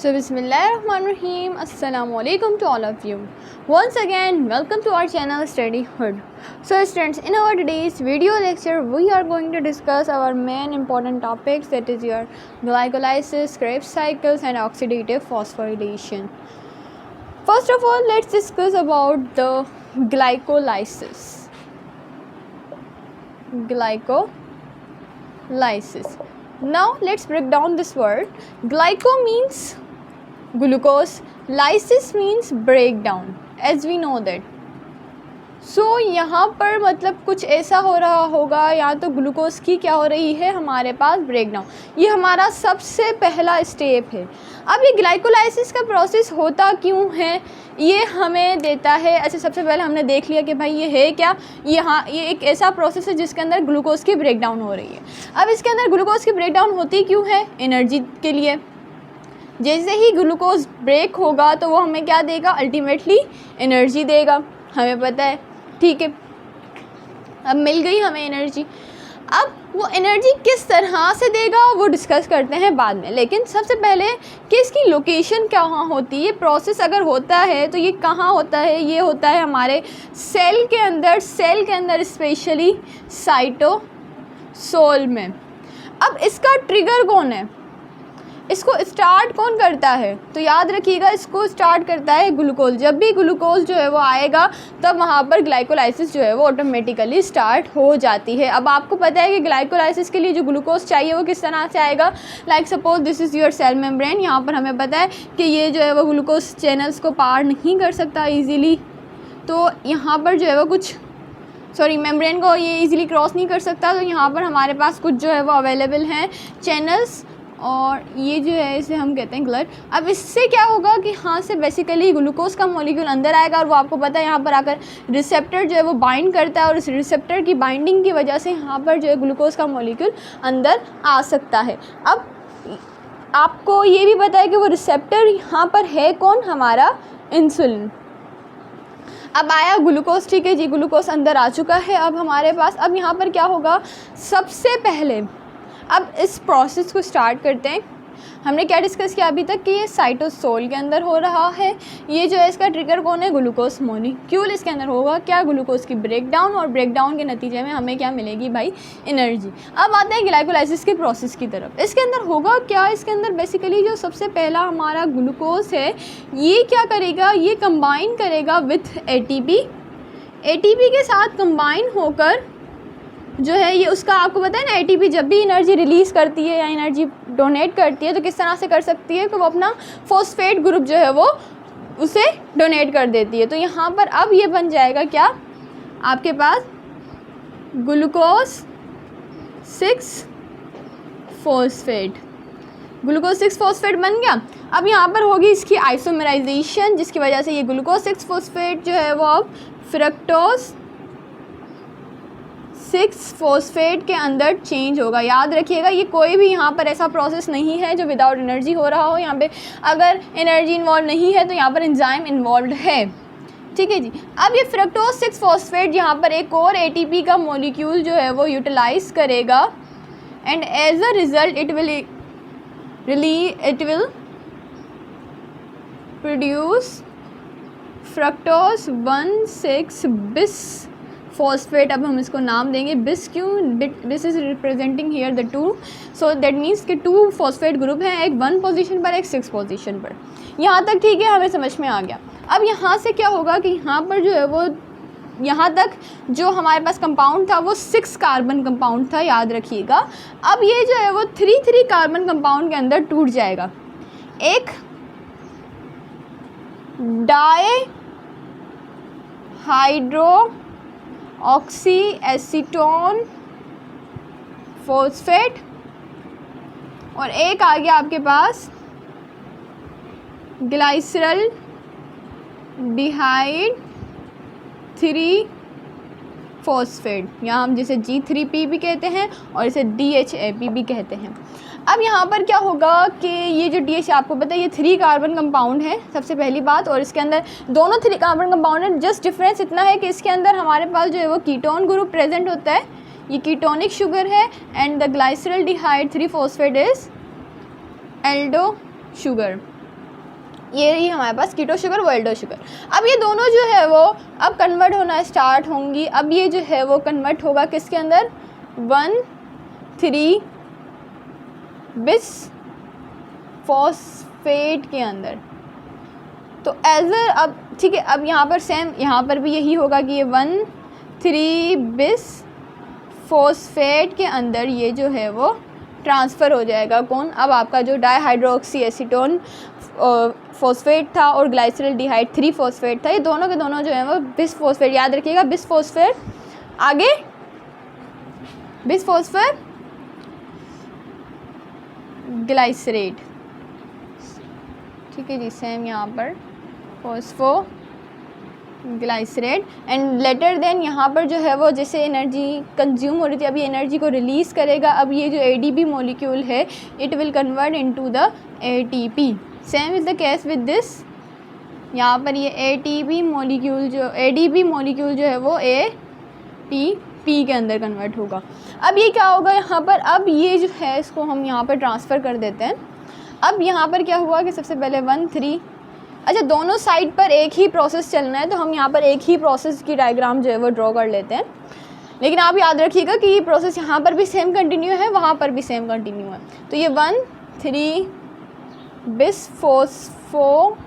So Bismillahirrahmanirrahim. Assalamu alaikum to all of you. Once again, welcome to our channel Study Hood. So students, in our today's video lecture, we are going to discuss our main important topics, that is your glycolysis, Krebs cycles and oxidative phosphorylation. First of all, let's discuss about the glycolysis. Glycolysis. Now let's break down this word. Glyco means glucose, lysis means breakdown, as we know that. सो यहाँ पर मतलब कुछ ऐसा हो रहा होगा, या तो ग्लूकोज की क्या हो रही है हमारे पास ब्रेकडाउन, ये हमारा सबसे पहला स्टेप है। अब ये ग्लाइकोलाइसिस का प्रोसेस होता क्यों है ये हमें देता है। अच्छा, सबसे पहले हमने देख लिया कि भाई ये है क्या, ये एक ऐसा प्रोसेस है जिसके अंदर ग्लूकोज की ब्रेकडाउन हो रही है। अब इसके अंदर ग्लूकोज की ब्रेकडाउन होती क्यों है? एनर्जी के लिए। जैसे ही ग्लूकोज ब्रेक होगा तो वो हमें क्या देगा? अल्टीमेटली एनर्जी देगा, हमें पता है, ठीक है। अब मिल गई हमें एनर्जी। अब वो एनर्जी किस तरह से देगा वो डिस्कस करते हैं बाद में, लेकिन सबसे पहले कि इसकी लोकेशन कहाँ होती है। प्रोसेस अगर होता है तो ये कहाँ होता है? ये होता है हमारे सेल के अंदर स्पेशली साइटोसोल में। अब इसका ट्रिगर कौन है? इसको स्टार्ट कौन करता है? तो याद रखिएगा, इसको स्टार्ट करता है ग्लूकोज। जब भी ग्लूकोज जो है वो आएगा तब वहाँ पर ग्लाइकोलाइसिस जो है वो ऑटोमेटिकली स्टार्ट हो जाती है। अब आपको पता है कि ग्लाइकोलाइसिस के लिए जो ग्लूकोज चाहिए वो किस तरह से आएगा। Like suppose this is your cell membrane. यहाँ पर हमें पता है कि ये जो है वो ग्लूकोज चैनल्स को पार नहीं कर सकता ईजीली, तो यहाँ पर जो है वो कुछ मेम्ब्रेन को ये ईजिली क्रॉस नहीं कर सकता। तो यहाँ पर हमारे पास कुछ जो है वो अवेलेबल हैं चैनल्स, और ये जो है इसे हम कहते हैं ग्लट। अब इससे क्या होगा कि यहाँ से बेसिकली ग्लूकोज का मॉलिक्यूल अंदर आएगा, और वो आपको पता है यहाँ पर आकर रिसेप्टर जो है वो बाइंड करता है, और इस रिसेप्टर की बाइंडिंग की वजह से यहाँ पर जो है ग्लूकोज का मॉलिक्यूल अंदर आ सकता है। अब आपको ये भी पता है कि वो रिसेप्टर यहाँ पर है कौन? हमारा इंसुलिन। अब आया ग्लूकोज, ठीक है जी, ग्लूकोज अंदर आ चुका है अब हमारे पास। अब यहाँ पर क्या होगा? सबसे पहले अब इस प्रोसेस को स्टार्ट करते हैं। हमने क्या डिस्कस किया अभी तक कि ये साइटोसोल के अंदर हो रहा है। ये जो है इसका ट्रिगर कौन है? ग्लूकोज मॉलिक्यूल इसके अंदर होगा क्या? ग्लूकोज की ब्रेकडाउन, और ब्रेकडाउन के नतीजे में हमें क्या मिलेगी भाई? एनर्जी। अब आते हैं ग्लाइकोलाइसिस के प्रोसेस की तरफ। इसके अंदर होगा क्या? इसके अंदर बेसिकली जो सबसे पहला हमारा ग्लूकोज है ये क्या करेगा? ये कंबाइन करेगा विथ एटीपी। एटीपी के साथ कंबाइन होकर जो है ये उसका, आपको पता है ना, एटीपी जब भी एनर्जी रिलीज़ करती है या एनर्जी डोनेट करती है तो किस तरह से कर सकती है कि वो अपना फॉस्फेट ग्रुप जो है वो उसे डोनेट कर देती है। तो यहाँ पर अब ये बन जाएगा क्या? आपके पास ग्लूकोज 6 फॉस्फेट। ग्लूकोज 6 फॉस्फेट बन गया। अब यहाँ पर होगी इसकी आइसोमराइजेशन, जिसकी वजह से ये ग्लूकोज 6 फॉस्फेट जो है वो अब फ्रक्टोज 6 फॉस्फेट के अंदर चेंज होगा। याद रखिएगा, ये कोई भी यहाँ पर ऐसा प्रोसेस नहीं है जो विदाउट एनर्जी हो रहा हो। यहाँ पे अगर एनर्जी इन्वॉल्व नहीं है तो यहाँ पर एंजाइम इन्वॉल्व है, ठीक है जी। अब ये फ्रक्टोज 6 फॉस्फेट यहाँ पर एक और एटीपी का मॉलिक्यूल जो है वो यूटिलाइज करेगा, and as a result it will produce fructose 1,6 bis phosphate. अब हम इसको नाम देंगे बिस। क्यों? बिस is representing here the 2, so that means कि 2 फॉस्फेट ग्रुप हैं, एक 1 पोजीशन पर, एक 6 पोजीशन पर। यहाँ तक ठीक है, हमें समझ में आ गया। अब यहाँ से क्या होगा कि यहाँ पर जो है वो यहाँ तक जो हमारे पास कंपाउंड था वो 6 कार्बन कंपाउंड था, याद रखिएगा। अब ये जो है वो 3 कार्बन कंपाउंड के अंदर टूट जाएगा। एक dihydroxyacetone phosphate, और एक आ गया आपके पास ग्लाइसरल डिहाइड 3 फॉस्फेट, यहाँ हम जिसे G3P भी कहते हैं और इसे DHAP भी कहते हैं। अब यहाँ पर क्या होगा कि ये जो DHA आपको पता है ये 3 कार्बन कंपाउंड है सबसे पहली बात, और इसके अंदर दोनों 3 कार्बन कंपाउंड है। जस्ट डिफरेंस इतना है कि इसके अंदर हमारे पास जो है वो कीटोन ग्रुप प्रेजेंट होता है, ये कीटोनिक शुगर है, and the glyceraldehyde 3 phosphate is aldo sugar. ये रही हमारे पास कीटो शुगर व एल्डो शुगर। अब ये दोनों जो है वो अब कन्वर्ट होना स्टार्ट होंगी। अब ये जो है वो कन्वर्ट होगा किसके अंदर, 1,3 बिस फॉस्फेट के अंदर। तो एज अब ठीक है, अब यहाँ पर सेम यहाँ पर भी यही होगा कि ये 1,3 बिस फॉस्फेट के अंदर ये जो है वो ट्रांसफ़र हो जाएगा कौन, अब आपका जो डाईहाइड्रोक्सी एसीटोन फॉस्फेट था और ग्लाइसरल्डिहाइड 3 फॉस्फेट था, ये दोनों के दोनों जो है वो बिस फॉस्फेट, याद रखिएगा बिस फॉस्फेट, आगे बिस फॉस्फेट ग्लाइसरेट, ठीक है जी। सेम यहाँ पर फॉस्फो ग्लाइसरेट एंड लेटर देन यहाँ पर जो है वो जैसे एनर्जी कंज्यूम हो रही थी, अब ये एनर्जी को रिलीज़ करेगा। अब ये जो ADP मॉलिक्यूल है it will convert into the ATP। Same is the case with this, यहाँ पर ये ADP मॉलिक्यूल जो है वो ATP के अंदर कन्वर्ट होगा। अब ये क्या होगा यहाँ पर, अब ये जो है इसको हम यहाँ पर ट्रांसफ़र कर देते हैं। अब यहाँ पर क्या हुआ कि सबसे पहले 1,3, अच्छा दोनों साइड पर एक ही प्रोसेस चलना है तो हम यहाँ पर एक ही प्रोसेस की डायग्राम जो है वो ड्रॉ कर लेते हैं। लेकिन आप याद रखिएगा कि ये प्रोसेस यहाँ पर भी सेम कंटिन्यू है, वहाँ पर भी सेम कंटिन्यू है। तो ये 1,3 बिस फॉस्फो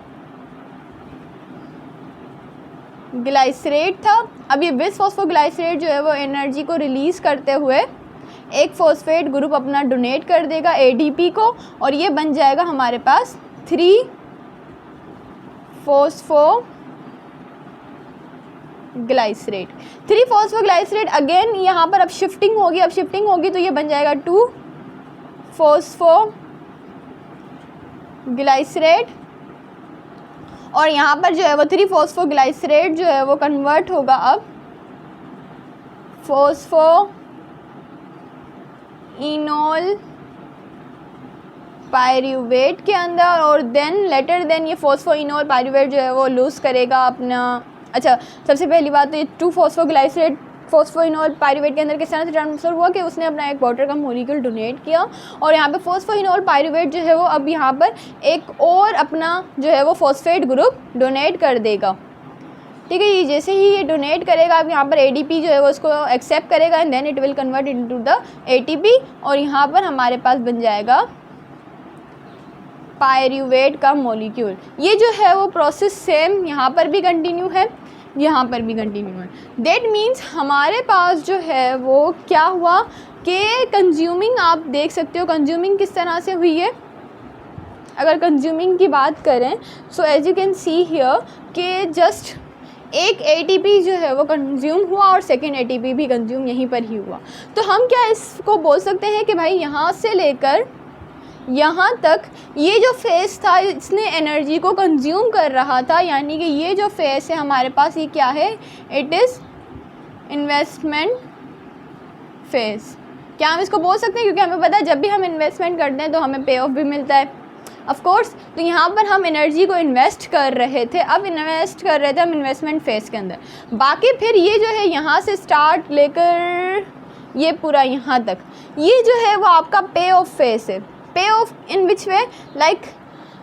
ग्लाइसरेट था। अब ये बिस फॉस्फो ग्लाइसरेट जो है वो एनर्जी को रिलीज़ करते हुए एक फॉस्फेट ग्रुप अपना डोनेट कर देगा ADP को और ये बन जाएगा हमारे पास 3 फॉस्फो ग्लाइसरेट। 3 फॉस्फो ग्लाइसरेट अगेन यहाँ पर अब शिफ्टिंग होगी तो ये बन जाएगा 2 फॉस्फो ग्लाइसरेट और यहाँ पर जो है वो 3 फॉस्फो ग्लाइसरेट जो है वो कन्वर्ट होगा अब फॉस्फो इनोल पायरुवेट के अंदर और देन लेटर देन ये फॉस्फोइनोल पायरुवेट जो है वो लूज़ करेगा अपना, अच्छा सबसे पहली बात तो ये 2 फॉस्फोग्लाइसरेट फॉस्फोइनोल पायरुवेट के अंदर किस तरह से ट्रांसफर हुआ कि उसने अपना एक वाटर का मॉलिक्यूल डोनेट किया और यहाँ पे फॉस्फोइनोल पायरुवेट जो है वो अब यहाँ पर एक और अपना जो है वो फॉस्फेट ग्रुप डोनेट कर देगा। ठीक है, ये जैसे ही ये डोनेट करेगा अब यहाँ पर ADP जो है वो उसको एक्सेप्ट करेगा and then it will convert into the ATP और यहाँ पर हमारे पास बन जाएगा पायरुवेट का मॉलिक्यूल। ये जो है वो प्रोसेस सेम यहाँ पर भी कंटिन्यू है, यहाँ पर भी कंटिन्यू है। दैट मीन्स हमारे पास जो है वो क्या हुआ कि कंज्यूमिंग, आप देख सकते हो कंज्यूमिंग किस तरह से हुई है। अगर कंज्यूमिंग की बात करें so as you can see here कि जस्ट एक ATP जो है वो कंज्यूम हुआ और सेकेंड ATP भी कंज्यूम यहीं पर ही हुआ। तो हम क्या इसको बोल सकते हैं कि भाई यहाँ से लेकर यहाँ तक ये जो फेज़ था इसने एनर्जी को कंज्यूम कर रहा था, यानी कि ये जो फेज़ है हमारे पास ये क्या है, इट इज़ इन्वेस्टमेंट फेज़। क्या हम इसको बोल सकते हैं, क्योंकि हमें पता है जब भी हम इन्वेस्टमेंट करते हैं तो हमें पे ऑफ भी मिलता है ऑफ कोर्स। तो यहाँ पर हम एनर्जी को इन्वेस्ट कर रहे थे, अब इन्वेस्ट कर रहे थे हम इन्वेस्टमेंट फेज़ के अंदर। बाकी फिर ये जो है यहाँ से स्टार्ट लेकर ये पूरा यहाँ तक ये जो है वो आपका पे ऑफ फेज़ है। पे of in which way, like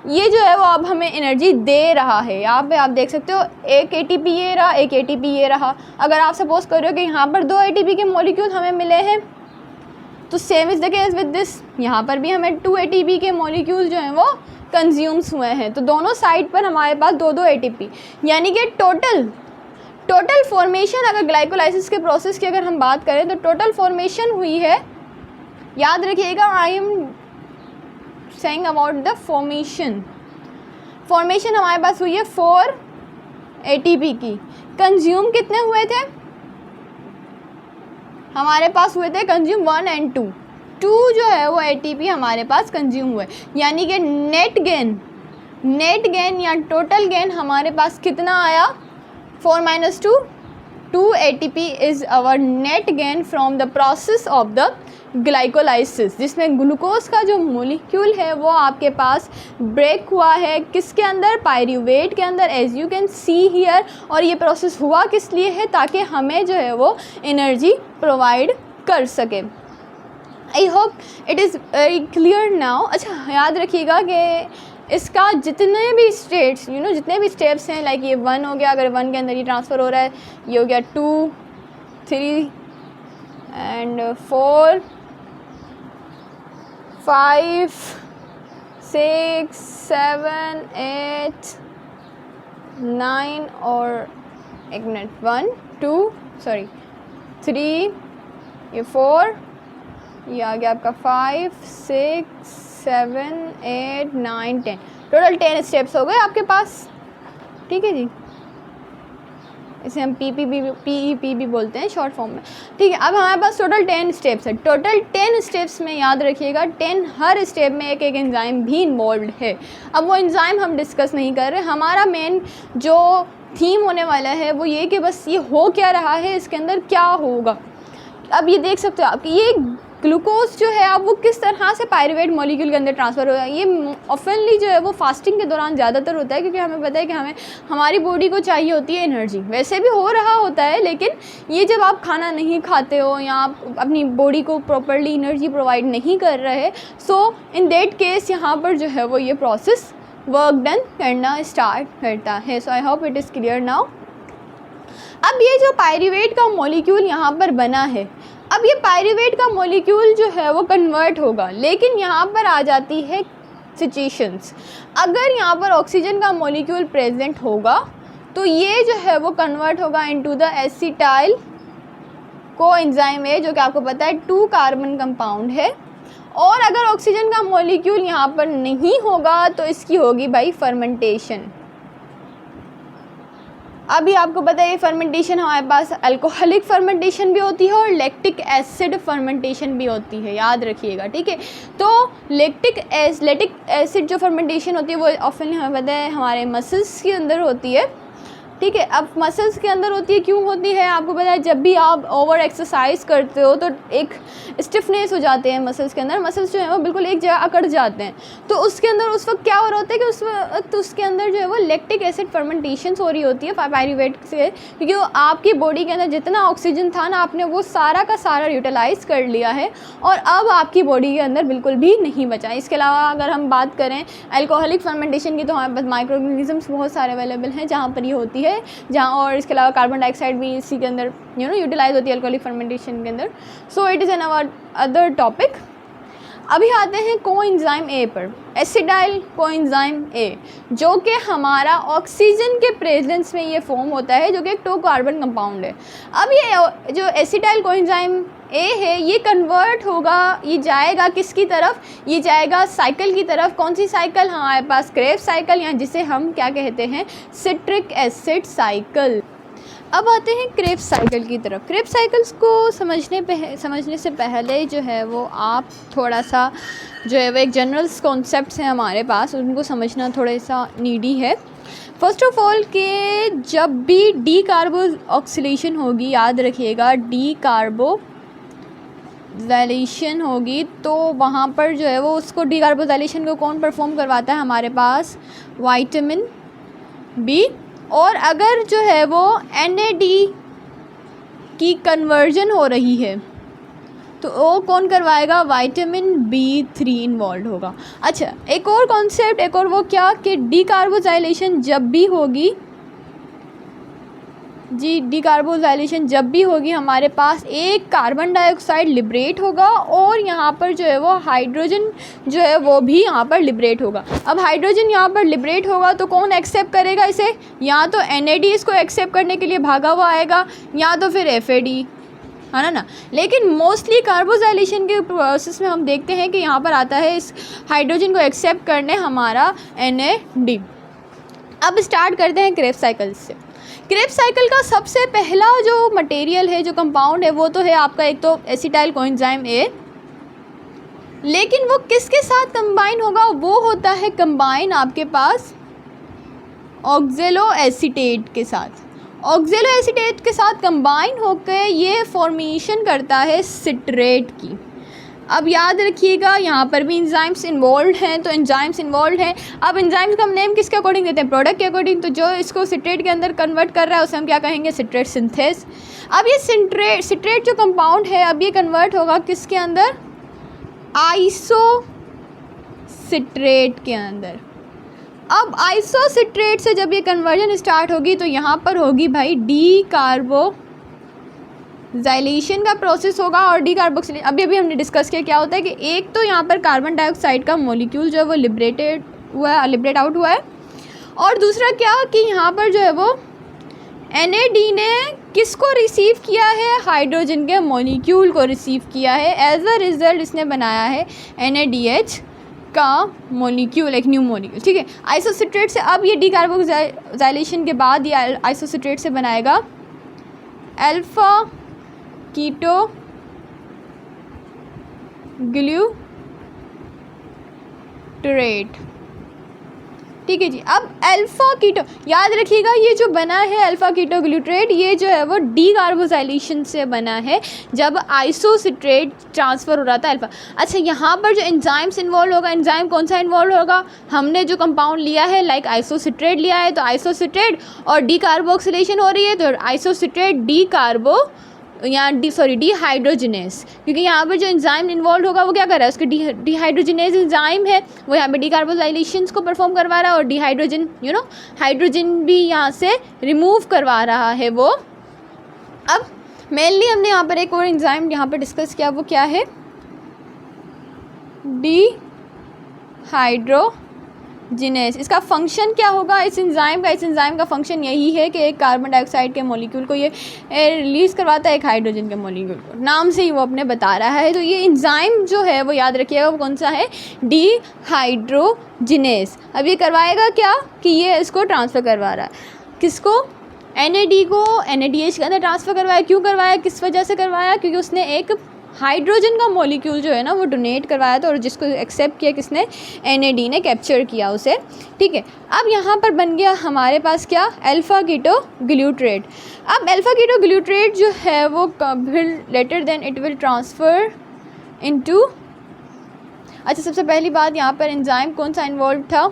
ये जो है वो अब हमें एनर्जी दे रहा है। यहाँ पे आप देख सकते हो एक ATP ये रहा, एक ATP ये रहा। अगर आप सपोज कर रहे हो कि यहाँ पर 2 ATP के मॉलिक्यूल हमें मिले हैं तो same is the case with this, यहाँ पर भी हमें 2 ATP के मॉलिक्यूल जो हैं वो कंज्यूम्स हुए हैं। तो दोनों साइड पर हमारे पास 2-2 ATP, यानी कि टोटल फॉर्मेशन, अगर ग्लाइकोलाइसिस के प्रोसेस की अगर हम बात करें तो टोटल फॉर्मेशन हुई है, याद रखिएगा I am saying about the formation हमारे पास हुई है 4 ATP की। कंज्यूम कितने हुए थे हमारे पास, हुए थे कंज्यूम 1 और 2 जो है वो ATP हमारे पास कंज्यूम हुए, यानी कि नेट गेन या टोटल गेन हमारे पास कितना आया, 4 - 2 ATP is our net gain from the process of the glycolysis, जिसमें ग्लूकोज का जो मॉलिक्यूल है वो आपके पास ब्रेक हुआ है किसके अंदर, पायरुवेट के अंदर, as you can see here. और ये प्रोसेस हुआ किस लिए है, ताकि हमें जो है वो एनर्जी प्रोवाइड कर सके। आई hope it is very clear now. अच्छा याद रखिएगा कि इसका जितने भी स्टेट्स जितने भी स्टेप्स हैं, लाइक ये 1 हो गया, अगर 1 के अंदर ये ट्रांसफ़र हो रहा है, ये हो गया 2, 3 एंड 4, 5, 6, 7, 8, 9 और 1, 2 सॉरी 3, ये 4, ये आ गया आपका 5, 6, 7, 8, 9, 10, टोटल 10 स्टेप्स हो गए आपके पास। ठीक है जी, इसे हम PEP भी बोलते हैं शॉर्ट फॉर्म में। ठीक है, अब हमारे पास टोटल 10 स्टेप्स है। टोटल 10 स्टेप्स में याद रखिएगा 10 हर स्टेप में एक एंजाइम भी इन्वॉल्व है। अब वो एंजाइम हम डिस्कस नहीं कर रहे, हमारा मेन जो थीम होने वाला है वो ये कि बस ये हो क्या रहा है, इसके अंदर क्या होगा। अब ये देख सकते हो आप कि ये ग्लूकोज जो है अब वो किस तरह से पायरुवेट मॉलिक्यूल के अंदर ट्रांसफ़र होगा। ये ऑफनली जो है वो फास्टिंग के दौरान ज़्यादातर होता है, क्योंकि हमें पता है कि हमारी बॉडी को चाहिए होती है एनर्जी। वैसे भी हो रहा होता है, लेकिन ये जब आप खाना नहीं खाते हो या आप अपनी बॉडी को प्रॉपरली एनर्जी प्रोवाइड नहीं कर रहे, सो इन दैट केस यहाँ पर जो है वो ये प्रोसेस वर्क डन करना स्टार्ट करता है। So I hope it is clear now. अब ये जो पायरुवेट का मॉलिक्यूल यहाँ पर बना है, अब ये पायरुवेट का मॉलिक्यूल जो है वो कन्वर्ट होगा, लेकिन यहाँ पर आ जाती है सिचुएशंस। अगर यहाँ पर ऑक्सीजन का मॉलिक्यूल प्रेजेंट होगा तो ये जो है वो कन्वर्ट होगा into the acetyl coenzyme A, जो कि आपको पता है 2 कार्बन कंपाउंड है। और अगर ऑक्सीजन का मॉलिक्यूल यहाँ पर नहीं होगा तो इसकी होगी भाई फर्मेंटेशन। अभी आपको पता है ये फर्मेंटेशन हमारे पास अल्कोहलिक फर्मेंटेशन भी होती है और लैक्टिक एसिड फर्मेंटेशन भी होती है, याद रखिएगा। ठीक है, तो लैक्टिक एसिड जो फर्मेंटेशन होती है वो ऑफन हमें पता है हमारे मसल्स के अंदर होती है। ठीक है, अब मसल्स के अंदर होती है, क्यों होती है आपको पता है, जब भी आप ओवर एक्सरसाइज करते हो तो एक स्टिफनेस हो जाते हैं मसल्स के अंदर, मसल्स जो है वो बिल्कुल एक जगह अकड़ जाते हैं। तो उसके अंदर उस वक्त क्या हो रहा होता है कि उस वक्त उसके अंदर जो है वो लैक्टिक एसिड फर्मेंटेशन हो रही होती है पायरुवेट से, क्योंकि वो आपकी बॉडी के अंदर जितना ऑक्सीजन था ना, आपने वो सारा का सारा यूटिलाइज़ कर लिया है और अब आपकी बॉडी के अंदर बिल्कुल भी नहीं बचा। इसके अलावा अगर हम बात करें अल्कोहलिक फर्मेंटेशन की, तो हमारे पास माइक्रो ऑर्गेनिजम्स बहुत सारे अवेलेबल हैं जहाँ पर ये होती है, जहाँ और इसके अलावा कार्बन डाइऑक्साइड भी इसी के अंदर यूटिलाइज होती है अल्कोहलिक फर्मेंटेशन के अंदर। So it is an other topic. अभी आते हैं कोएंजाइम A पर, एसिडाइल कोएंजाइम A, जो कि हमारा ऑक्सीजन के प्रेजेंस में ये फॉर्म होता है, जो कि एक 2 कार्बन कंपाउंड है। अब ये जो एसिडाइल कोएंजाइम A है ये कन्वर्ट होगा, ये जाएगा किसकी तरफ, ये जाएगा साइकिल की तरफ। कौन सी साइकिल, हमारे पास क्रेब्स साइकिल, या जिसे हम क्या कहते हैं सिट्रिक एसिड साइकिल। अब आते हैं क्रेब्स साइकिल की तरफ। क्रेब्स साइकिल्स को समझने से पहले जो है वो आप थोड़ा सा जो है वो एक जनरल कॉन्सेप्ट्स हैं हमारे पास, उनको समझना थोड़ा सा नीडी है। फर्स्ट ऑफ ऑल कि जब भी डी कार्बोक्सिलेशन होगी, याद रखिएगा डी कार्बोक्सिलेशन होगी, तो वहाँ पर जो है वो उसको डी कार्बोक्सिलेशन को कौन परफॉर्म करवाता है, हमारे पास विटामिन बी। और अगर जो है वो NAD की कन्वर्जन हो रही है तो वो कौन करवाएगा, विटामिन B3 इन्वॉल्व होगा। अच्छा, एक और कॉन्सेप्ट, एक और वो क्या कि डी कार्बोक्सिलेशन जब भी होगी जी, डी कार्बोक्सिलेशन जब भी होगी हमारे पास एक कार्बन डाइऑक्साइड लिबरेट होगा और यहाँ पर जो है वो हाइड्रोजन जो है वो भी यहाँ पर लिबरेट होगा। अब हाइड्रोजन यहाँ पर लिबरेट होगा तो कौन एक्सेप्ट करेगा इसे, या तो NAD इसको एक्सेप्ट करने के लिए भागा हुआ आएगा, या तो फिर FAD, है ना। लेकिन मोस्टली कार्बोक्सिलेशन के प्रोसेस में हम देखते हैं कि यहाँ पर आता है इस हाइड्रोजन को एक्सेप्ट करने हमारा NAD। अब स्टार्ट करते हैं क्रेब्स साइकिल से। क्रेब्स साइकिल का सबसे पहला जो मटेरियल है, जो कंपाउंड है, वो तो है आपका एक तो एसिटाइल कोएंजाइम A, लेकिन वो किसके साथ कंबाइन होगा, वो होता है कंबाइन आपके पास ऑक्जेलो एसीटेट के साथ। ऑक्जेलो एसीटेट के साथ कंबाइन होकर ये फॉर्मेशन करता है सिट्रेट की। अब याद रखिएगा यहाँ पर भी एंजाइम्स इन्वॉल्व हैं, तो एंजाइम्स इन्वॉल्व हैं। अब एंजाइम्स का हम नेम किसके अकॉर्डिंग देते हैं, प्रोडक्ट के अकॉर्डिंग। तो जो इसको सिट्रेट के अंदर कन्वर्ट कर रहा है उसे हम क्या कहेंगे, सिट्रेट सिंथेस। अब ये सिट्रेट जो कंपाउंड है, अब ये कन्वर्ट होगा किसके अंदर, आइसो सिट्रेट के अंदर। अब आइसोसिट्रेट से जब ये कन्वर्जन स्टार्ट होगी तो यहाँ पर होगी भाई डी कार्बोजाइलेशन का प्रोसेस होगा। और डी कार्बोक्सिलेशन अभी हमने डिस्कस किया क्या होता है कि एक तो यहाँ पर कार्बन डाइऑक्साइड का मॉलिक्यूल जो है वो लिबरेट आउट हुआ है, और दूसरा क्या कि यहाँ पर जो है वो NAD ने किसको रिसीव किया है, हाइड्रोजन के मॉलिक्यूल को रिसीव किया है। एज अ रिज़ल्ट इसने बनाया है NADH का मॉलिक्यूल, एक न्यू मॉलिक्यूल, ठीक है। आइसोसिट्रेट से अब ये डीकार्बोक्सिलेशन के बाद ये आइसोसिट्रेट से बनाएगा अल्फा कीटो ग्लूटरेट, ठीक है जी। अब अल्फा कीटो याद रखिएगा, ये जो बना है अल्फा कीटो ग्लूटरेट, ये जो है वो डी कार्बोजाइलेशन से बना है जब आइसोसिट्रेट ट्रांसफ़र हो रहा था अल्फा। अच्छा, यहाँ पर जो एंजाइम्स इन्वॉल्व होगा, एंजाइम कौन सा इन्वॉल्व होगा, हमने जो कंपाउंड लिया है लाइक आइसोसिट्रेट लिया है, तो आइसोसिट्रेट और डी कार्बोक्सिलेशन हो रही है तो आइसोसिट्रेट डी हाइड्रोजिनेस, क्योंकि यहाँ पर जो एंजाइम इन्वॉल्व होगा वो क्या कर रहा है, उसके डिहाइड्रोजिनेज एंजाइम है, वो यहाँ पे डीकार्बोजाइलेशन को परफॉर्म करवा रहा है और डिहाइड्रोजन हाइड्रोजन भी यहाँ से रिमूव करवा रहा है वो। अब मेनली हमने यहाँ पर एक और एंजाइम यहाँ पर डिस्कस किया, वो क्या है, डिहाइड्रोजिनेस। इसका फंक्शन क्या होगा इस एंजाइम का फंक्शन यही है कि एक कार्बन डाइऑक्साइड के मॉलिक्यूल को ये रिलीज़ करवाता है एक हाइड्रोजन के मॉलिक्यूल को, नाम से ही वो अपने बता रहा है। तो ये एंजाइम जो है वो याद रखिएगा वो कौन सा है, डिहाइड्रोजिनेस। अब ये करवाएगा क्या कि ये इसको ट्रांसफ़र करवा रहा है, किसको, NAD को NADH के अंदर ट्रांसफ़र करवाया। क्यों करवाया, किस वजह से करवाया, क्योंकि उसने एक हाइड्रोजन का मॉलिक्यूल जो है ना वो डोनेट करवाया था और जिसको एक्सेप्ट किया किसने, NAD ने कैप्चर किया उसे, ठीक है। अब यहाँ पर बन गया हमारे पास क्या, अल्फा कीटो ग्लूटरेट। अब अल्फा कीटो ग्लूटरेट जो है वो फिर later then it will transfer into, अच्छा सबसे पहली बात यहाँ पर एंजाइम कौन सा इन्वॉल्व था,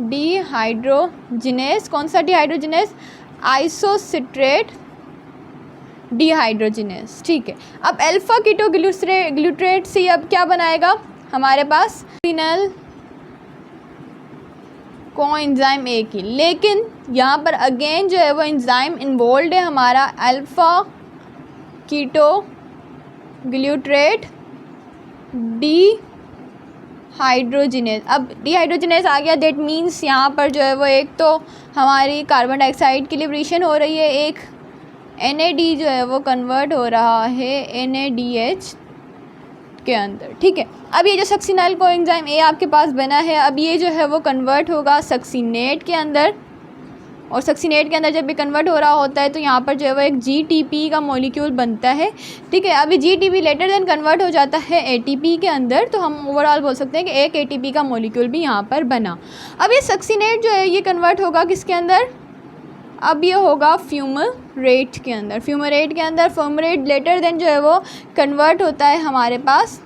डिहाइड्रोजिनेस। कौन सा डिहाइड्रोजिनेस, आइसोसिट्रेट डिहाइड्रोजिनेस, ठीक है। अब अल्फा कीटो ग्लूटरेट से अब क्या बनाएगा हमारे पास, फिनल कोएंजाइम A की, लेकिन यहाँ पर अगेन जो है वो एंजाइम इन्वॉल्व है हमारा अल्फा कीटो ग्लूटरेट डिहाइड्रोजिनेस। अब डिहाइड्रोजिनेस आ गया, दैट मीन्स यहाँ पर जो है वो एक तो हमारी कार्बन डाइऑक्साइड की लिबरेशन हो रही है, एक NAD जो है वो कन्वर्ट हो रहा है NADH के अंदर, ठीक है। अब ये जो सक्सिनाइल कोएंजाइम A आपके पास बना है, अब ये जो है वो कन्वर्ट होगा सक्सिनेट के अंदर, और सक्सिनेट के अंदर जब भी कन्वर्ट हो रहा होता है तो यहाँ पर जो है वो एक GTP का मॉलिक्यूल बनता है, ठीक है। अभी GTP लेटर देन कन्वर्ट हो जाता है ATP के अंदर, तो हम ओवरऑल बोल सकते हैं कि एक ATP का मॉलिक्यूल भी यहाँ पर बना। अब ये सक्सिनेट जो है ये कन्वर्ट होगा किसके अंदर, अब ये होगा फ्यूमरेट के अंदर। फ्यूमरेट लेटर देन जो है वो कन्वर्ट होता है हमारे पास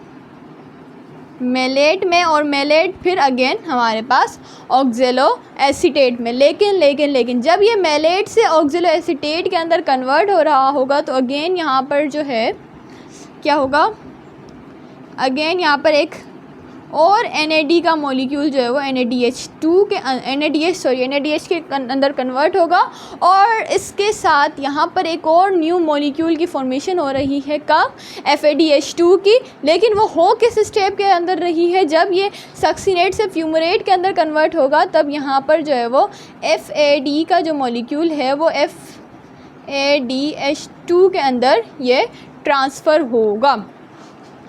मेलेट में, और मेलेट फिर अगेन हमारे पास ऑक्जेलो एसीटेट में। लेकिन जब ये मेलेट से ऑक्जेलो एसीटेट के अंदर कन्वर्ट हो रहा होगा तो अगेन यहाँ पर जो है क्या होगा, अगेन यहाँ पर एक और NAD का मॉलिक्यूल जो है वो NADH के अंदर कन्वर्ट होगा, और इसके साथ यहाँ पर एक और न्यू मॉलिक्यूल की फॉर्मेशन हो रही है कब, FADH2 की। लेकिन वो हो किस स्टेप के अंदर रही है, जब ये सक्सिनेट से फ्यूमरेट के अंदर कन्वर्ट होगा तब यहाँ पर जो है वो FAD का जो मॉलिक्यूल है वो FADH2 के अंदर ये ट्रांसफ़र होगा।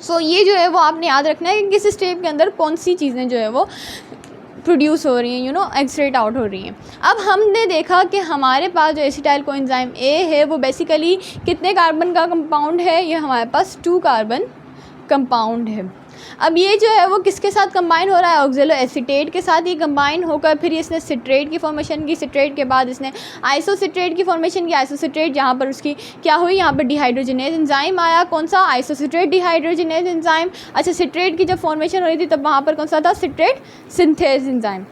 सो ये जो है वो आपने याद रखना है कि किस स्टेप के अंदर कौन सी चीज़ें जो है वो प्रोड्यूस हो रही हैं, एक्सट्रेट आउट हो रही हैं। अब हमने देखा कि हमारे पास जो एसिटाइल कोएंजाइम A है वो बेसिकली कितने कार्बन का कंपाउंड है, ये हमारे पास 2 कार्बन कंपाउंड है। अब ये जो है वो किसके साथ कंबाइन हो रहा है, ऑक्जेलो एसीटेट के साथ ये कंबाइन होकर फिर इसने सिट्रेट की फॉर्मेशन की, सिट्रेट के बाद इसने आइसोसिट्रेट की फॉर्मेशन की। आइसोसिट्रेट यहाँ पर उसकी क्या हुई, यहाँ पर डिहाइड्रोजिनेज एंजाइम आया, कौन सा, आइसोसिट्रेट डिहाइड्रोजिनेज एंजाइम। अच्छा, सिट्रेट की जब फॉर्मेशन हो रही थी तब वहाँ पर कौन सा था, सिट्रेट सिंथेज एंजाइम।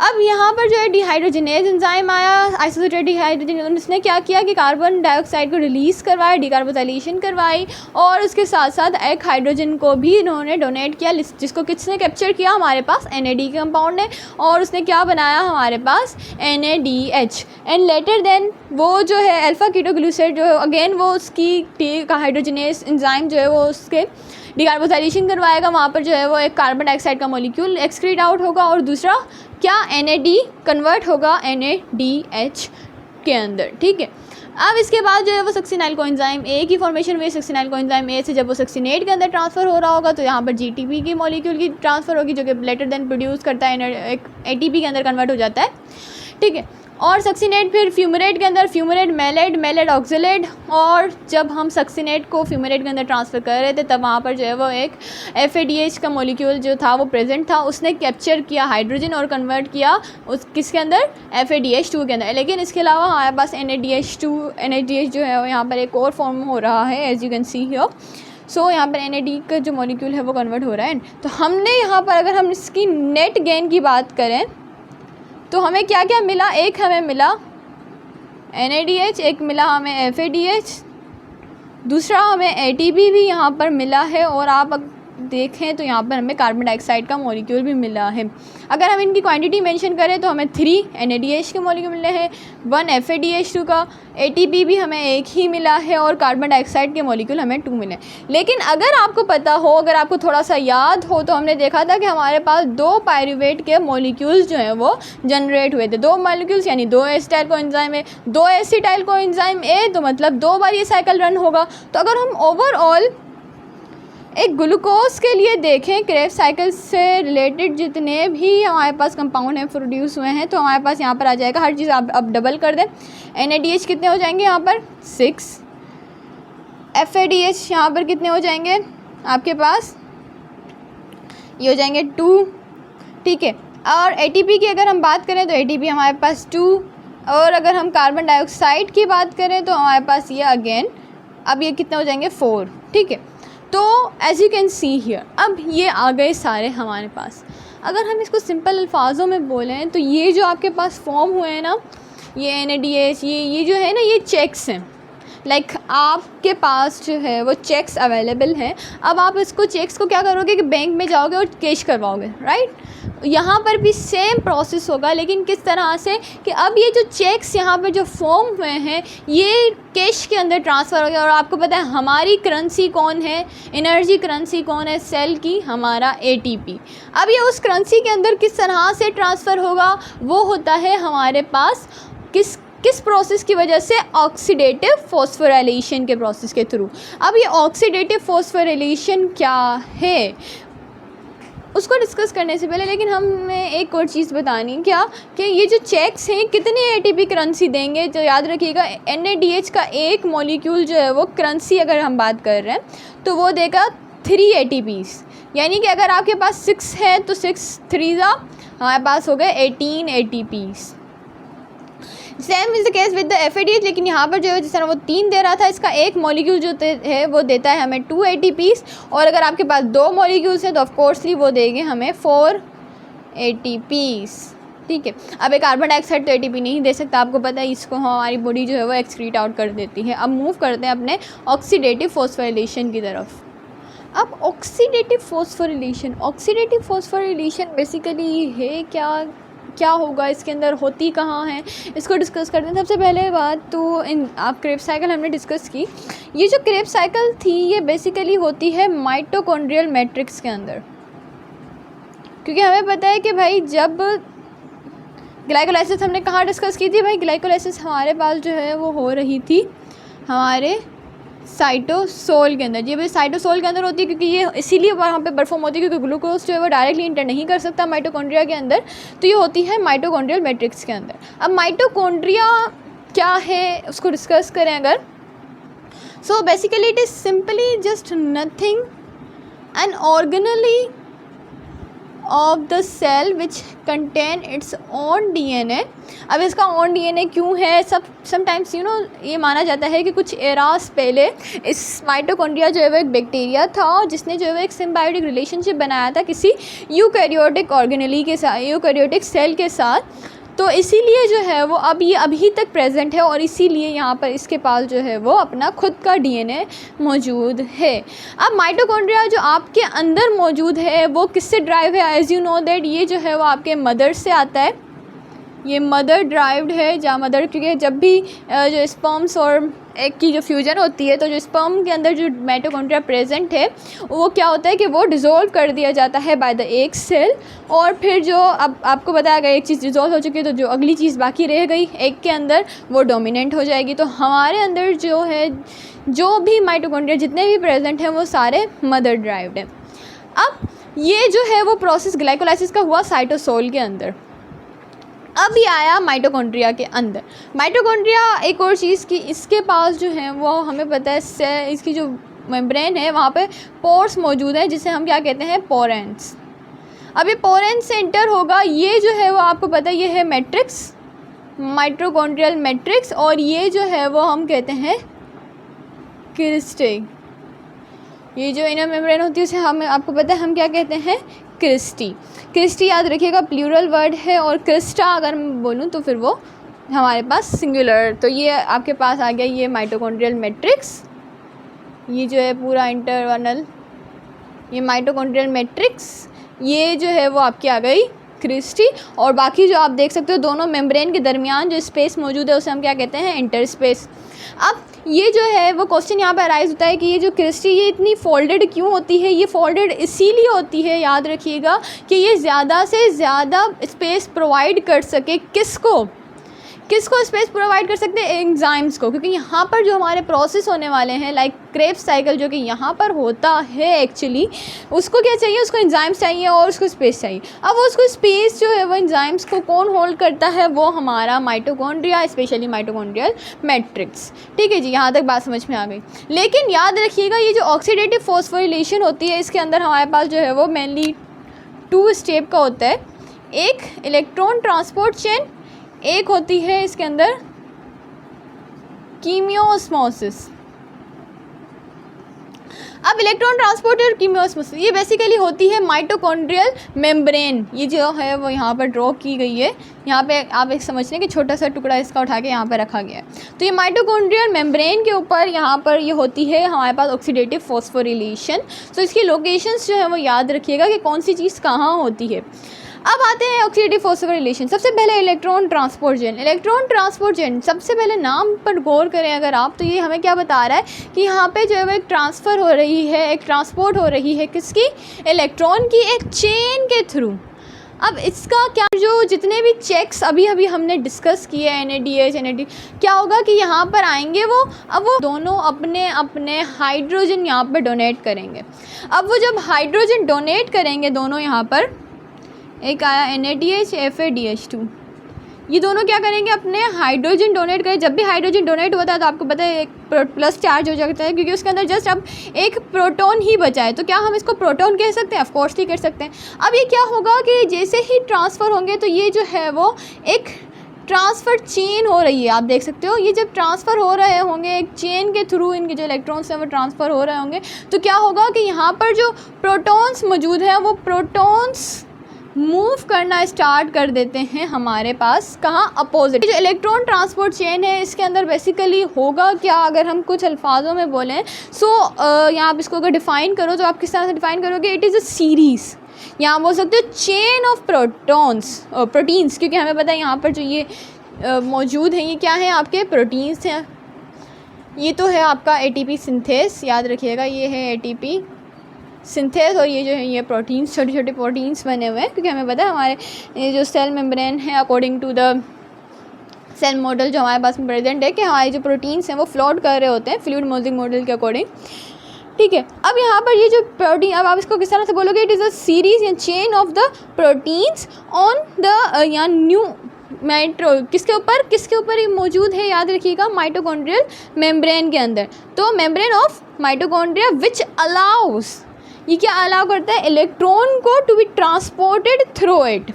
अब यहाँ पर जो है डिहाइड्रोजनेज एंजाइम आया, आइसोलेटेड डिहाइड्रोजन, उसने क्या किया कि कार्बन डाइऑक्साइड को रिलीज़ करवाया, डिकार्बोटाइलेशन करवाई, और उसके साथ साथ एक हाइड्रोजन को भी इन्होंने डोनेट किया, जिसको किसने कैप्चर किया, हमारे पास NAD कंपाउंड है, और उसने क्या बनाया हमारे पास NADH। एंड लेटर देन वो जो है अल्फा कीटोग्लूसाइड जो है अगेन वो उसकी हाइड्रोजनेज एंजाइम जो है वो उसके डिकार्बोटाइलेशन करवाएगा, वहाँ पर जो है वो एक कार्बन डाइऑक्साइड का मॉलिक्यूल एक्सक्रीट आउट होगा, और दूसरा क्या NAD कन्वर्ट होगा NADH के अंदर, ठीक है। अब इसके बाद जो है वो सक्सिनाइल कोएंजाइम A की फॉर्मेशन हुई। सक्सिनाइल कोएंजाइम A से जब वो सक्सिनेट के अंदर ट्रांसफ़र हो रहा होगा तो यहाँ पर GTP की मॉलिक्यूल की ट्रांसफ़र होगी, जो कि लेटर देन प्रोड्यूस करता है एक ATP के अंदर कन्वर्ट हो जाता है, ठीक है। और सक्सिनेट फिर फ्यूमरेट के अंदर, फ्यूमरेट मेलेट, मेलेट ऑक्जेलेट, और जब हम सक्सिनेट को फ्यूमरेट के अंदर ट्रांसफ़र कर रहे थे तब वहाँ पर जो है वो एक FADH का मॉलिक्यूल जो था वो प्रेजेंट था, उसने कैप्चर किया हाइड्रोजन और कन्वर्ट किया उस किसके अंदर, FADH2 के अंदर। लेकिन इसके अलावा हमारे पास NADH जो है यहाँ पर एक और फॉर्म हो रहा है, as you can see here. So यहाँ पर NAD का जो मॉलिक्यूल है वो कन्वर्ट हो रहा है। तो हमने यहाँ पर अगर हम इसकी नेट गेन की बात करें तो हमें क्या क्या मिला, एक हमें मिला NADH, एक मिला हमें FADH, दूसरा हमें ATP भी यहाँ पर मिला है, और आप देखें तो यहाँ पर हमें कार्बन डाइऑक्साइड का मॉलिक्यूल भी मिला है। अगर हम इनकी क्वांटिटी मेंशन करें तो हमें 3 NADH के मॉलिक्यूल मिले हैं, 1 FADH2 का, ATP भी हमें एक ही मिला है, और कार्बन डाइऑक्साइड के मॉलिक्यूल हमें 2 मिले। लेकिन अगर आपको पता हो, अगर आपको थोड़ा सा याद हो, तो हमने देखा था कि हमारे पास 2 पायरुवेट के मॉलिक्यूल्स जो हैं वो जनरेट हुए थे। 2 मॉलिक्यूल्स यानी 2 एसिटाइल कोएंजाइम है, 2 एसिटाइल कोएंजाइम A, तो मतलब 2 बार ये साइकिल रन होगा। तो अगर हम ओवरऑल एक ग्लूकोज के लिए देखें, क्रेब्स साइकिल से रिलेटेड जितने भी हमारे पास कंपाउंड हैं प्रोड्यूस हुए हैं, तो हमारे पास यहाँ पर आ जाएगा हर चीज़। आप अब डबल कर दें, NADH कितने हो जाएंगे यहाँ पर 6, FADH यहाँ पर कितने हो जाएंगे आपके पास, ये हो जाएंगे 2, ठीक है। और ATP की अगर हम बात करें तो ATP हमारे पास 2, और अगर हम कार्बन डाइऑक्साइड की बात करें तो हमारे पास ये अगेन अब ये कितने हो जाएंगे 4, ठीक है। तो as you can see here, अब ये आ गए सारे हमारे पास। अगर हम इसको सिंपल अल्फाजों में बोलें तो ये जो आपके पास फॉर्म हुए हैं ना, ये NADH, ये जो है ना, ये चेक्स हैं। लाइक आपके पास जो है वो चेक्स अवेलेबल हैं। अब आप इसको चेक्स को क्या करोगे कि बैंक में जाओगे और कैश करवाओगे, राइट। यहाँ पर भी सेम प्रोसेस होगा, लेकिन किस तरह से कि अब ये जो चेक्स यहाँ पर जो फॉर्म हुए हैं ये कैश के अंदर ट्रांसफ़र हो गया। और आपको पता है हमारी करेंसी कौन है, एनर्जी करेंसी कौन है सेल की, हमारा ATP। अब ये उस करेंसी के अंदर किस तरह से ट्रांसफ़र होगा, वो होता है हमारे पास किस प्रोसेस की वजह से, ऑक्सीडेटिव फॉस्फोराइलेशन के प्रोसेस के थ्रू। अब ये ऑक्सीडेटिव फॉस्फोराइलेशन क्या है उसको डिस्कस करने से पहले लेकिन हमें एक और चीज़ बतानी, क्या कि ये जो चेक्स हैं कितनी ATP करेंसी देंगे। तो याद रखिएगा NADH का एक मॉलिक्यूल जो है वो करेंसी अगर हम बात कर रहे हैं तो वो देगा 3 ATPs, यानी कि अगर आपके पास 6 है तो 6 3 हमारे पास हो गए 18 ATPs। Same is the case with the FADH, लेकिन यहाँ पर जो है जिस तरह वो 3 दे रहा था, इसका एक मॉलिक्यूल जो है वो देता है हमें 2 ATPs, और अगर आपके पास 2 मॉलिक्यूल्स हैं तो ऑफ कोर्स वो देंगे हमें 4 ATPs, ठीक है। अब एक कार्बन डाइऑक्साइड तो ATP नहीं दे सकता, आपको पता है, इसको हमारी बॉडी जो है वो एक्सक्रीट आउट कर देती है। अब मूव करते हैं अपने ऑक्सीडेटिव फॉस्फोराइलेशन की तरफ। अब ऑक्सीडेटिव फॉस्फोराइलेशन बेसिकली है क्या होगा, इसके अंदर होती कहाँ है, इसको डिस्कस करते हैं। सबसे पहले बात तो आप क्रेब्स साइकिल हमने डिस्कस की। ये जो क्रेब्स साइकिल थी ये बेसिकली होती है माइटोकॉन्ड्रियल मैट्रिक्स के अंदर, क्योंकि हमें पता है कि भाई जब ग्लाइकोलाइसिस हमने कहाँ डिस्कस की थी, भाई ग्लाइकोलाइसिस हमारे पास जो है वो हो रही थी हमारे साइटोसोल के अंदर। ये भी साइटोसोल के अंदर होती है क्योंकि ये इसीलिए वहाँ पे परफॉर्म होती है क्योंकि ग्लूकोज जो है वो डायरेक्टली इंटर नहीं कर सकता माइटोकॉन्ड्रिया के अंदर, तो ये होती है माइटोकॉन्ड्रियल मैट्रिक्स के अंदर। अब माइटोकॉन्ड्रिया क्या है उसको डिस्कस करें अगर, so basically it is simply just nothing an of the cell which contain its own DNA. अब इसका ओन डीएनए क्यों है, समटाइम्स ये माना जाता है कि कुछ एरास पहले इस माइटोकॉन्ड्रिया जो है वो एक बैक्टीरिया था जिसने जो है वो एक सिम्बायोटिक रिलेशनशिप बनाया था किसी यूकैरियोटिक ऑर्गेनेली के साथ, यूकैरियोटिक सेल के साथ। तो इसीलिए जो है वो अब ये अभी तक प्रेजेंट है और इसीलिए यहाँ पर इसके पास जो है वो अपना खुद का डीएनए मौजूद है। अब माइटोकॉन्ड्रिया जो आपके अंदर मौजूद है वो किससे ड्राइव है, एज यू नो दैट ये जो है वो आपके मदर से आता है, ये मदर ड्राइव्ड है। जहाँ मदर, क्योंकि जब भी जो स्पर्म्स और एग की जो फ्यूजन होती है तो जो स्पर्म के अंदर जो माइटोकॉन्ड्रिया प्रेजेंट है वो क्या होता है कि वो डिज़ोल्व कर दिया जाता है बाय द एग सेल, और फिर जो अब आपको बताया गया एक चीज़ डिज़ोल्व हो चुकी है तो जो अगली चीज़ बाकी रह गई एग के अंदर वो डोमिनेंट हो जाएगी। तो हमारे अंदर जो है जो भी माइटोकॉन्ड्रिया जितने भी प्रेजेंट हैं वो सारे मदर ड्राइव्ड हैं। अब ये जो है वो प्रोसेस ग्लाइकोलाइसिस का हुआ साइटोसोल के अंदर। अब ये आया माइटोकॉन्ड्रिया के अंदर। माइटोकॉन्ड्रिया एक और चीज़ की इसके पास जो है वो हमें पता है इसकी जो मेम्ब्रेन है वहाँ पे पोर्स मौजूद है जिसे हम क्या कहते हैं, पोरेंस। अब ये पोरेंस से एंटर होगा, ये जो है वो आपको पता है ये है मैट्रिक्स, माइटोकॉन्ड्रियल मैट्रिक्स, और ये जो है वो हम कहते हैं क्रिस्टे। ये जो इनर मेम्ब्रेन होती है उसे हम आपको पता है हम क्या कहते हैं, क्रिस्टी। क्रिस्टी याद रखिएगा प्लूरल वर्ड है, और क्रिस्टा अगर मैं बोलूँ तो फिर वो हमारे पास सिंगुलर। तो ये आपके पास आ गया ये माइटोकॉन्ड्रियल मैट्रिक्स, ये जो है पूरा इंटरनल ये माइटोकॉन्ड्रियल मैट्रिक्स, ये जो है वो आपकी आ गई क्रिस्टी। और बाकी जो आप देख सकते हो दोनों मेम्ब्रेन के दरमियान जो स्पेस मौजूद है उसे हम क्या कहते हैं, इंटर स्पेस। अब ये जो है वो क्वेश्चन यहाँ पर अराइज होता है कि ये जो क्रिस्टी ये इतनी फोल्डेड क्यों होती है। ये फोल्डेड इसीलिए होती है, याद रखिएगा, कि ये ज़्यादा से ज़्यादा स्पेस प्रोवाइड कर सके। किसको स्पेस प्रोवाइड कर सकते हैं, एंजाइम्स को, क्योंकि यहाँ पर जो हमारे प्रोसेस होने वाले हैं लाइक क्रेब्स साइकिल जो कि यहाँ पर होता है एक्चुअली, उसको क्या चाहिए, उसको एंजाइम्स चाहिए और उसको स्पेस चाहिए। अब उसको स्पेस जो है वो एंजाइम्स को कौन होल्ड करता है, वो हमारा माइटोकॉन्ड्रिया, स्पेशली माइटोकॉन्ड्रियल मैट्रिक्स। ठीक है जी, यहाँ तक बात समझ में आ गई। लेकिन याद रखिएगा ये जो ऑक्सीडेटिव फॉस्फोरिलेशन होती है इसके अंदर हमारे पास जो है वो मेनली 2 स्टेप का होता है। एक इलेक्ट्रॉन ट्रांसपोर्ट चेन, एक होती है इसके अंदर कीमियोस्मोसिस। अब इलेक्ट्रॉन ट्रांसपोर्ट और कीमियोस्मोसिस ये बेसिकली होती है माइटोकॉन्ड्रियल मेम्ब्रेन। ये जो है वो यहाँ पर ड्रॉ की गई है, यहाँ पे आप एक समझ लें कि छोटा सा टुकड़ा इसका उठा के यहाँ पर रखा गया है। तो ये माइटोकॉन्ड्रियल मेम्ब्रेन के ऊपर यहाँ पर ये होती है हमारे पास ऑक्सीडेटिव फॉस्फोरिलेशन। तो इसकी लोकेशंस जो है वो याद रखिएगा कि कौन सी चीज़ कहाँ होती है। अब आते हैं ऑक्सीडेटिव फॉस्फोरिलेशन। सबसे पहले electron transport chain. Electron transport chain सबसे पहले नाम पर गौर करें अगर आप, तो ये हमें क्या बता रहा है कि यहाँ पे जो है वो एक ट्रांसफ़र हो रही है, एक ट्रांसपोर्ट हो रही है किसकी, इलेक्ट्रॉन की, एक चेन के थ्रू। अब इसका क्या, जो जितने भी चेक्स अभी हमने डिस्कस किए NADH NAD, क्या होगा कि यहाँ पर आएंगे वो, अब वो दोनों अपने अपने हाइड्रोजन यहाँ पर डोनेट करेंगे। अब वो जब हाइड्रोजन डोनेट करेंगे दोनों, यहाँ पर एक आया NADH FADH2, ये दोनों क्या करेंगे, अपने हाइड्रोजन डोनेट करें। जब भी हाइड्रोजन डोनेट होता है तो आपको पता है एक प्लस चार्ज हो जाता है, क्योंकि उसके अंदर जस्ट अब एक प्रोटॉन ही बचा है। तो क्या हम इसको प्रोटॉन कह सकते हैं, ऑफकोर्स ही कर सकते हैं। अब ये क्या होगा कि जैसे ही ट्रांसफ़र होंगे तो ये जो है वो एक ट्रांसफ़र चेन हो रही है, आप देख सकते हो। ये जब ट्रांसफ़र हो रहे होंगे एक चेन के थ्रू, इनके जो इलेक्ट्रॉन्स हैं वो ट्रांसफ़र हो रहे होंगे, तो क्या होगा कि यहाँ पर जो प्रोटॉन्स मौजूद हैं वो प्रोटॉन्स मूव करना स्टार्ट कर देते हैं हमारे पास, कहाँ, अपोजिट। जो इलेक्ट्रॉन ट्रांसपोर्ट चेन है इसके अंदर बेसिकली होगा क्या, अगर हम कुछ अल्फाजों में बोलें, यहाँ आप इसको अगर डिफ़ाइन करो तो आप किस तरह से डिफ़ाइन करोगे, इट इज़ अ सीरीज़, यहाँ बोल सकते हो चेन ऑफ प्रोटीन्स, क्योंकि हमें पता है यहाँ पर जो ये मौजूद हैं ये क्या है, आपके प्रोटीन्स हैं। ये तो है आपका ATP सिंथेस, याद रखिएगा ये है ATP सिंथेस, और ये जो है ये प्रोटीन्स, छोटे छोटे प्रोटीन्स बने हुए हैं, क्योंकि हमें पता है हमारे ये जो सेल मेम्ब्रेन है according to the cell model जो हमारे पास प्रेजेंट है कि हमारे जो प्रोटीन्स हैं वो फ्लोट कर रहे होते हैं फ्लूइड मोज़ेक मॉडल के अकॉर्डिंग। ठीक है, अब यहाँ पर ये जो प्रोटीन, अब आप इसको किस तरह से बोलोगे, इट इज़ अ सीरीज या chain of the proteins on the या न्यू किसके ऊपर ये मौजूद है, याद रखिएगा, माइटोकॉन्ड्रियल मेम्ब्रेन के अंदर। तो membrane of mitochondria which allows, ये क्या अलाउ करता है, इलेक्ट्रॉन को to be transported through it.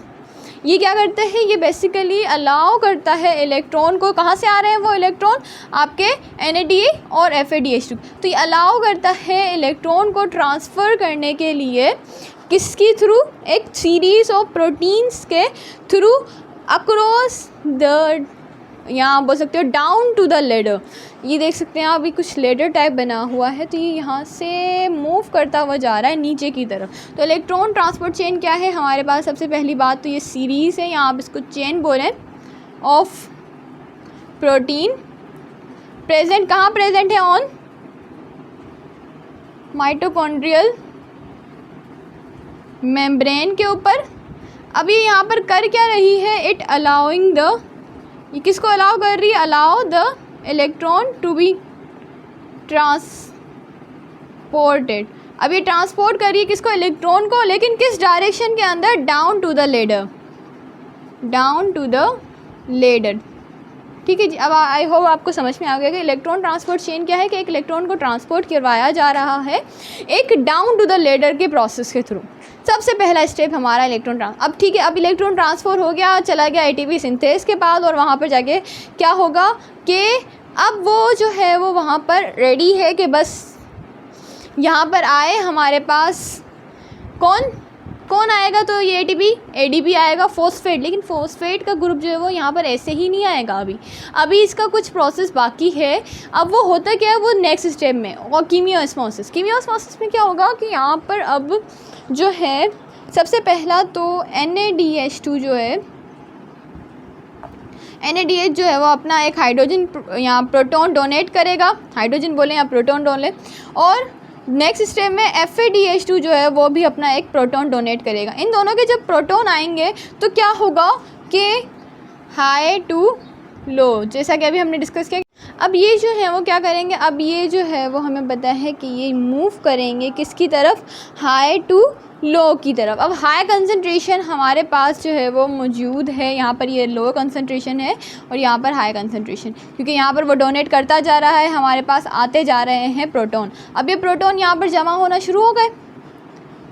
ये क्या करता है, ये बेसिकली अलाउ करता है इलेक्ट्रॉन को, कहाँ से आ रहे हैं वो इलेक्ट्रॉन, आपके NADA और FADH2। तो ये अलाउ करता है इलेक्ट्रॉन को ट्रांसफ़र करने के लिए किसकी थ्रू, एक सीरीज़ ऑफ प्रोटीन्स के थ्रू अक्रॉस द, यहाँ बोल सकते हो डाउन टू द लेडर। ये देख सकते हैं अभी कुछ लेडर टाइप बना हुआ है, तो ये यहाँ से मूव करता हुआ जा रहा है नीचे की तरफ। तो इलेक्ट्रॉन ट्रांसपोर्ट चेन क्या है हमारे पास, सबसे पहली बात तो ये सीरीज़ है, यहाँ आप इसको चेन बोलें, ऑफ प्रोटीन प्रेजेंट, कहाँ प्रेजेंट है, ऑन माइटोकॉन्ड्रियल मेम्ब्रेन के ऊपर। अब ये यहाँ पर कर क्या रही है, इट अलाउइंग द, ये किसको अलाउ कर रही है, allow the electron to be transported. अब ये ट्रांसपोर्ट कर रही है किसको, इलेक्ट्रॉन को, लेकिन किस डायरेक्शन के अंदर, down to the ladder, down to the ladder. ठीक है जी। अब आई होप आपको समझ में आ गया कि इलेक्ट्रॉन ट्रांसपोर्ट चेन क्या है, कि एक इलेक्ट्रॉन को ट्रांसपोर्ट करवाया जा रहा है एक डाउन टू द लेडर के प्रोसेस के थ्रू। सबसे पहला स्टेप हमारा इलेक्ट्रॉन अब ठीक है, अब इलेक्ट्रॉन ट्रांसफ़र हो गया, चला गया ATP सिंथेस के पास, और वहाँ पर जाके क्या होगा कि अब वो जो है वो वहाँ पर रेडी है कि बस यहाँ पर आए हमारे पास कौन आएगा, तो ये ADP आएगा, फॉस्फेट। लेकिन फॉस्फेट का ग्रुप जो है वो यहाँ पर ऐसे ही नहीं आएगा, अभी इसका कुछ प्रोसेस बाकी है। अब वो होता क्या है, वो नेक्स्ट स्टेप में, और कीमियोस्मोसिस में क्या होगा कि यहाँ पर अब जो है सबसे पहला तो NADH2 जो है, NADH जो है वो अपना एक हाइड्रोजन यहाँ प्रोटॉन डोनेट करेगा, हाइड्रोजन बोले या प्रोटॉन डोले, और नेक्स्ट स्टेप में FADH2 जो है वो भी अपना एक प्रोटॉन डोनेट करेगा। इन दोनों के जब प्रोटॉन आएंगे तो क्या होगा कि हाई टू लो, जैसा कि अभी हमने डिस्कस किया। अब ये जो है वो क्या करेंगे, अब ये जो है वो हमें पता है कि ये मूव करेंगे किसकी तरफ, हाई टू लो की तरफ। अब हाई कंसंट्रेशन हमारे पास जो है वो मौजूद है, यहाँ पर ये लो कंसंट्रेशन है और यहाँ पर हाई कंसंट्रेशन, क्योंकि यहाँ पर वो डोनेट करता जा रहा है, हमारे पास आते जा रहे हैं प्रोटॉन। अब ये प्रोटॉन यहाँ पर जमा होना शुरू हो गए,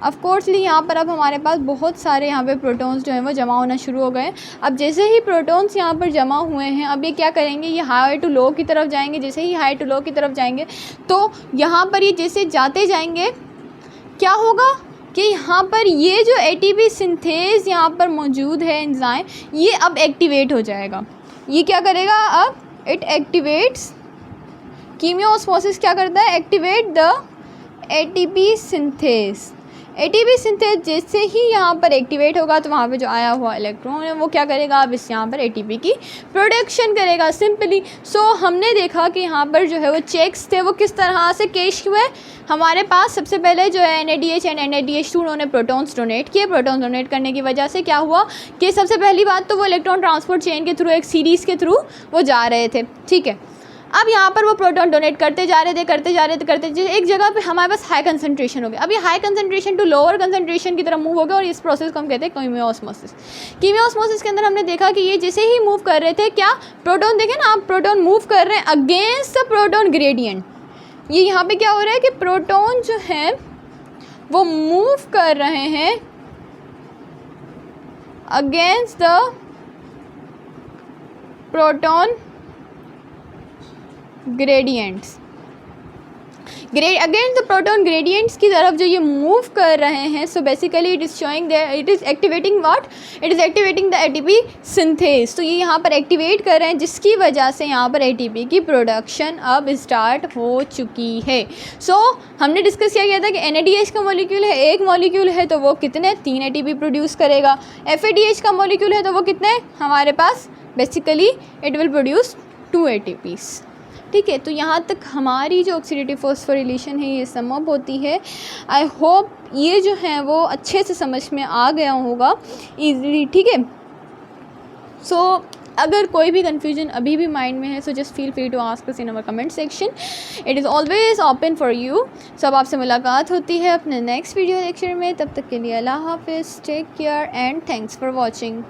ऑफकोर्सली यहाँ पर अब हमारे पास बहुत सारे यहाँ पे प्रोटॉन्स जो हैं वो जमा होना शुरू हो गए। अब जैसे ही प्रोटॉन्स यहाँ पर जमा हुए हैं, अब ये क्या करेंगे, ये हाई टू लो की तरफ जाएंगे। जैसे ही हाई टू लो की तरफ जाएंगे तो यहाँ पर ये जैसे जाते जाएंगे क्या होगा कि यहाँ पर ये जो ATP सिंथेज यहाँ पर मौजूद है एंजाइम, ये अब एक्टिवेट हो जाएगा। ये क्या करेगा, अब इट एक्टिवेट्स, कीमियोस्मोसिस क्या करता है, activate the ATP synthase. ATP synthase जैसे ही यहाँ पर एक्टिवेट होगा तो वहाँ पे जो आया हुआ इलेक्ट्रॉन है वो क्या करेगा, अब इस यहाँ पर ATP की प्रोडक्शन करेगा सिंपली। सो हमने देखा कि यहाँ पर जो है वो चेक्स थे वो किस तरह से कैश हुए। हमारे पास सबसे पहले जो है NADH एंड NADH2 उन्होंने प्रोटॉन्स डोनेट किए। प्रोटॉन डोनेट करने की वजह से क्या हुआ कि सबसे पहली बात तो वो इलेक्ट्रॉन ट्रांसपोर्ट चेन के थ्रू, एक सीरीज़ के थ्रू वो जा रहे थे, ठीक है। अब यहाँ पर वो प्रोटॉन डोनेट करते जा रहे थे, एक जगह पे हमारे पास हाई कंसंट्रेशन हो गया। अब ये high concentration to lower concentration की तरफ मूव हो गया और इस प्रोसेस को हम कहते हैं कीमियोस्मोसिस। कीमियोस्मोसिस के अंदर हमने देखा कि ये जैसे ही मूव कर रहे थे, क्या प्रोटॉन देखें ना आप, प्रोटॉन मूव कर रहे हैं अगेंस्ट द प्रोटॉन ग्रेडियंट। ये यहाँ पे क्या हो रहा है कि प्रोटॉन जो है वो मूव कर रहे हैं against the proton gradients, against the proton gradients की तरफ जो ये मूव कर रहे हैं। सो basically it is showing that it is activating what, it is activating the ATP synthase. तो ये यहाँ पर एक्टिवेट कर रहे हैं जिसकी वजह से यहाँ पर ATP की प्रोडक्शन अब स्टार्ट हो चुकी है। सो हमने डिस्कस किया गया था कि NADH का मॉलिक्यूल है, एक मॉलिक्यूल है तो वो कितने 3 ATP प्रोड्यूस करेगा। FADH का मॉलिक्यूल है तो वो कितने हमारे पास, basically it will produce 2 ATPs, ठीक है। तो यहाँ तक हमारी जो ऑक्सीडेटिव फॉस्फोरिलेशन है ये समअप होती है। आई होप ये जो है वो अच्छे से समझ में आ गया होगा ईजीली, ठीक है। सो अगर कोई भी कन्फ्यूजन अभी भी माइंड में है, so just feel free to ask us in our comment section, it is always open for you. So अब आपसे मुलाकात होती है अपने नेक्स्ट वीडियो लेक्चर में, तब तक के लिए अल्लाह हाफिज़, take care and thanks for watching.